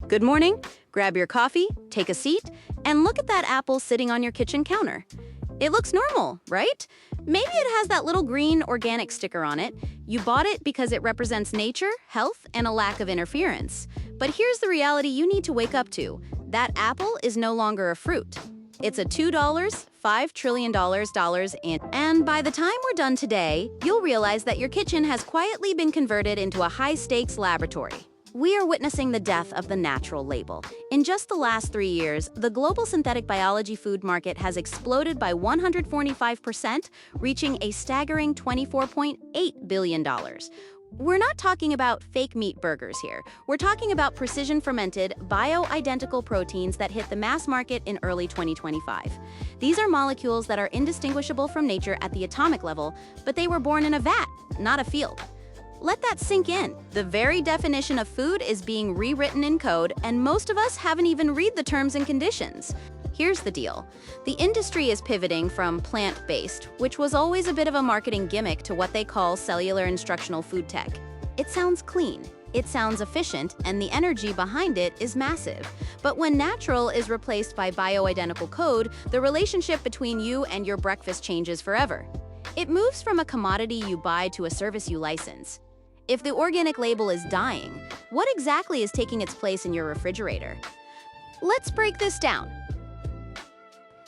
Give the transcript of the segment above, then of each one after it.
Good morning. Grab your coffee, take a seat, and look at that apple sitting on your kitchen counter. It looks normal, right? Maybe it has that little green organic sticker on it. You bought it because it represents nature, health, and a lack of interference. But here's the reality you need to wake up to. That apple is no longer a fruit. It's a $2, $5 trillion, and by the time we're done today, you'll realize that your kitchen has quietly been converted into a high-stakes laboratory. We are witnessing the death of the natural label. In just the last 3 years, the global synthetic biology food market has exploded by 145%, reaching a staggering $24.8 billion. We're not talking about fake meat burgers here. We're talking about precision-fermented, bio-identical proteins that hit the mass market in early 2025. These are molecules that are indistinguishable from nature at the atomic level, but they were born in a vat, not a field. Let that sink in. The very definition of food is being rewritten in code, and most of us haven't even read the terms and conditions. Here's the deal. The industry is pivoting from plant-based, which was always a bit of a marketing gimmick, to what they call cellular instructional food tech. It sounds clean, it sounds efficient, and the energy behind it is massive. But when natural is replaced by bio-identical code, the relationship between you and your breakfast changes forever. It moves from a commodity you buy to a service you license. If the organic label is dying, what exactly is taking its place in your refrigerator? Let's break this down.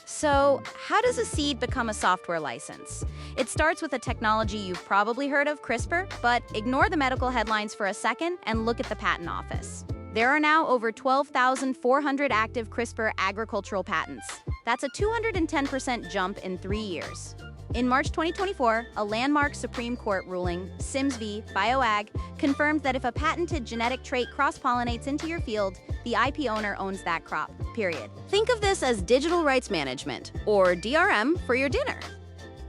So, how does a seed become a software license? It starts with a technology you've probably heard of, CRISPR, but ignore the medical headlines for a second and look at the patent office. There are now over 12,400 active CRISPR agricultural patents. That's a 210% jump in 3 years. In March 2024, a landmark Supreme Court ruling, Sims v. BioAg, confirmed that if a patented genetic trait cross-pollinates into your field, the IP owner owns that crop, period. Think of this as digital rights management, or DRM, for your dinner.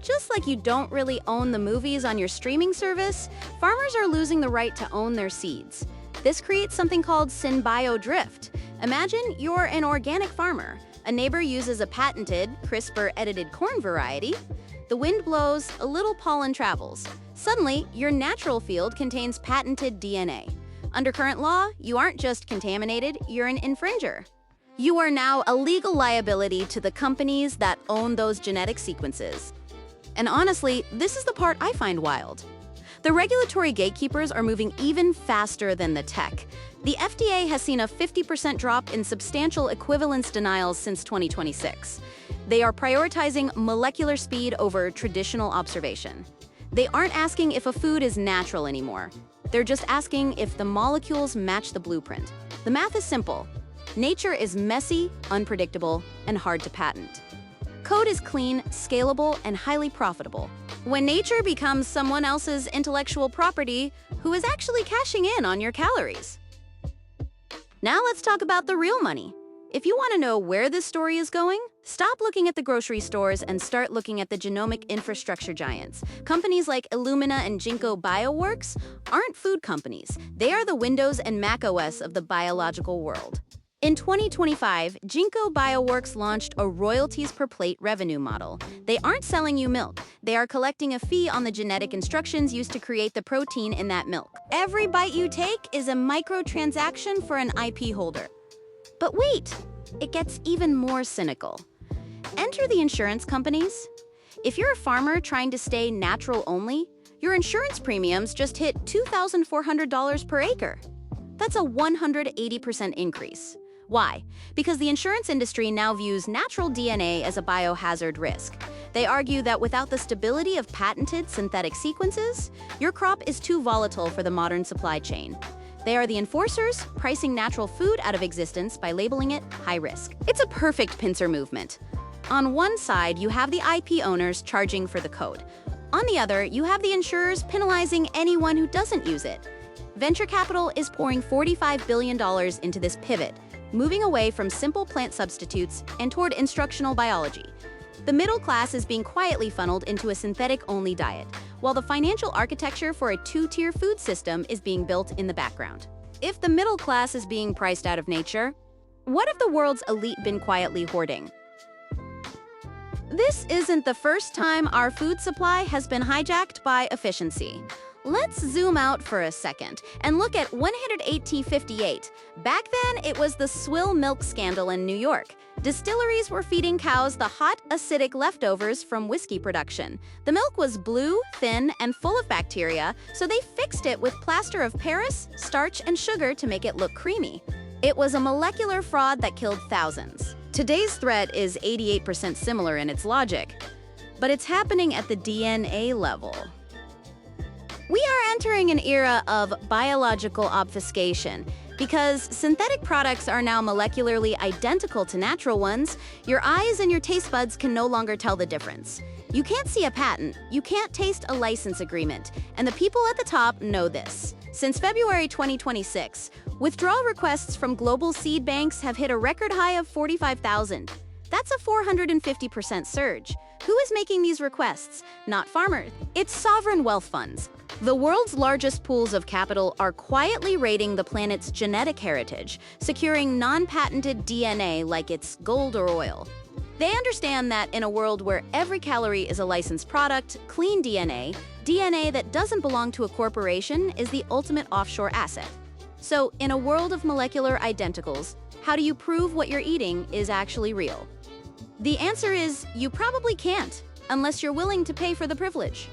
Just like you don't really own the movies on your streaming service, farmers are losing the right to own their seeds. This creates something called synbio drift. Imagine you're an organic farmer. A neighbor uses a patented, CRISPR-edited corn variety. The wind blows, a little pollen travels. Suddenly, your natural field contains patented DNA. Under current law, you aren't just contaminated, you're an infringer. You are now a legal liability to the companies that own those genetic sequences. And honestly, this is the part I find wild. The regulatory gatekeepers are moving even faster than the tech. The FDA has seen a 50% drop in substantial equivalence denials since 2026. They are prioritizing molecular speed over traditional observation. They aren't asking if a food is natural anymore. They're just asking if the molecules match the blueprint. The math is simple. Nature is messy, unpredictable, and hard to patent. Code is clean, scalable, and highly profitable. When nature becomes someone else's intellectual property, who is actually cashing in on your calories? Now let's talk about the real money. If you want to know where this story is going, stop looking at the grocery stores and start looking at the genomic infrastructure giants. Companies like Illumina and Ginkgo Bioworks aren't food companies. They are the Windows and Mac OS of the biological world. In 2025, Ginkgo Bioworks launched a royalties per plate revenue model. They aren't selling you milk. They are collecting a fee on the genetic instructions used to create the protein in that milk. Every bite you take is a microtransaction for an IP holder. But wait, it gets even more cynical. Enter the insurance companies. If you're a farmer trying to stay natural only, your insurance premiums just hit $2,400 per acre. That's a 180% increase. Why? Because the insurance industry now views natural DNA as a biohazard risk. They argue that without the stability of patented synthetic sequences, your crop is too volatile for the modern supply chain. They are the enforcers, pricing natural food out of existence by labeling it high risk. It's a perfect pincer movement. On one side, you have the IP owners charging for the code. On the other, you have the insurers penalizing anyone who doesn't use it. Venture capital is pouring $45 billion into this pivot, moving away from simple plant substitutes and toward instructional biology. The middle class is being quietly funneled into a synthetic-only diet, while the financial architecture for a two-tier food system is being built in the background. If the middle class is being priced out of nature, what have the world's elite been quietly hoarding? This isn't the first time our food supply has been hijacked by efficiency. Let's zoom out for a second and look at 108T58. Back then, it was the swill milk scandal in New York. Distilleries were feeding cows the hot, acidic leftovers from whiskey production. The milk was blue, thin, and full of bacteria, so they fixed it with plaster of Paris, starch, and sugar to make it look creamy. It was a molecular fraud that killed thousands. Today's threat is 88% similar in its logic, but it's happening at the DNA level. We are entering an era of biological obfuscation. Because synthetic products are now molecularly identical to natural ones, your eyes and your taste buds can no longer tell the difference. You can't see a patent, you can't taste a license agreement, and the people at the top know this. Since February 2026, withdrawal requests from global seed banks have hit a record high of 45,000. That's a 450% surge. Who is making these requests? Not farmers. It's sovereign wealth funds. The world's largest pools of capital are quietly raiding the planet's genetic heritage, securing non-patented DNA like it's gold or oil. They understand that in a world where every calorie is a licensed product, clean DNA that doesn't belong to a corporation is the ultimate offshore asset. So, in a world of molecular identicals, how do you prove what you're eating is actually real? The answer is you probably can't, unless you're willing to pay for the privilege.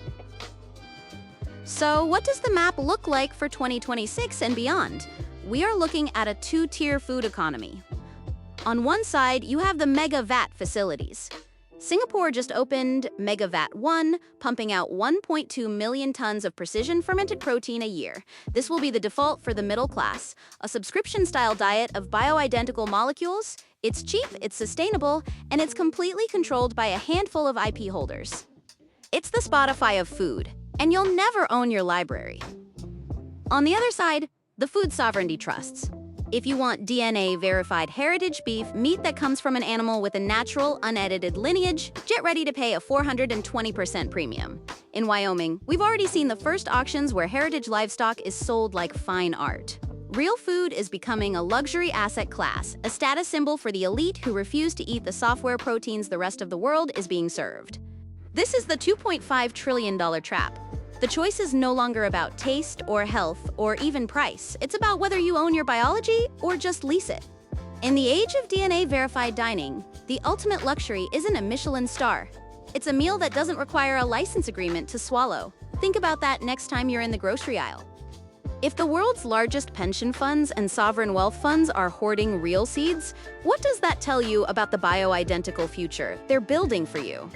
So what does the map look like for 2026 and beyond? We are looking at a two-tier food economy. On one side, you have the Mega VAT facilities. Singapore just opened Mega VAT 1, pumping out 1.2 million tons of precision fermented protein a year. This will be the default for the middle class, a subscription-style diet of bioidentical molecules. It's cheap, it's sustainable, and it's completely controlled by a handful of IP holders. It's the Spotify of food, and you'll never own your library. On the other side, the food sovereignty trusts. If you want DNA-verified heritage beef, meat that comes from an animal with a natural, unedited lineage, get ready to pay a 420% premium. In Wyoming, we've already seen the first auctions where heritage livestock is sold like fine art. Real food is becoming a luxury asset class, a status symbol for the elite who refuse to eat the software proteins the rest of the world is being served. This is the $2.5 trillion trap. The choice is no longer about taste or health or even price. It's about whether you own your biology or just lease it. In the age of DNA-verified dining, the ultimate luxury isn't a Michelin star. It's a meal that doesn't require a license agreement to swallow. Think about that next time you're in the grocery aisle. If the world's largest pension funds and sovereign wealth funds are hoarding real seeds, what does that tell you about the bioidentical future they're building for you?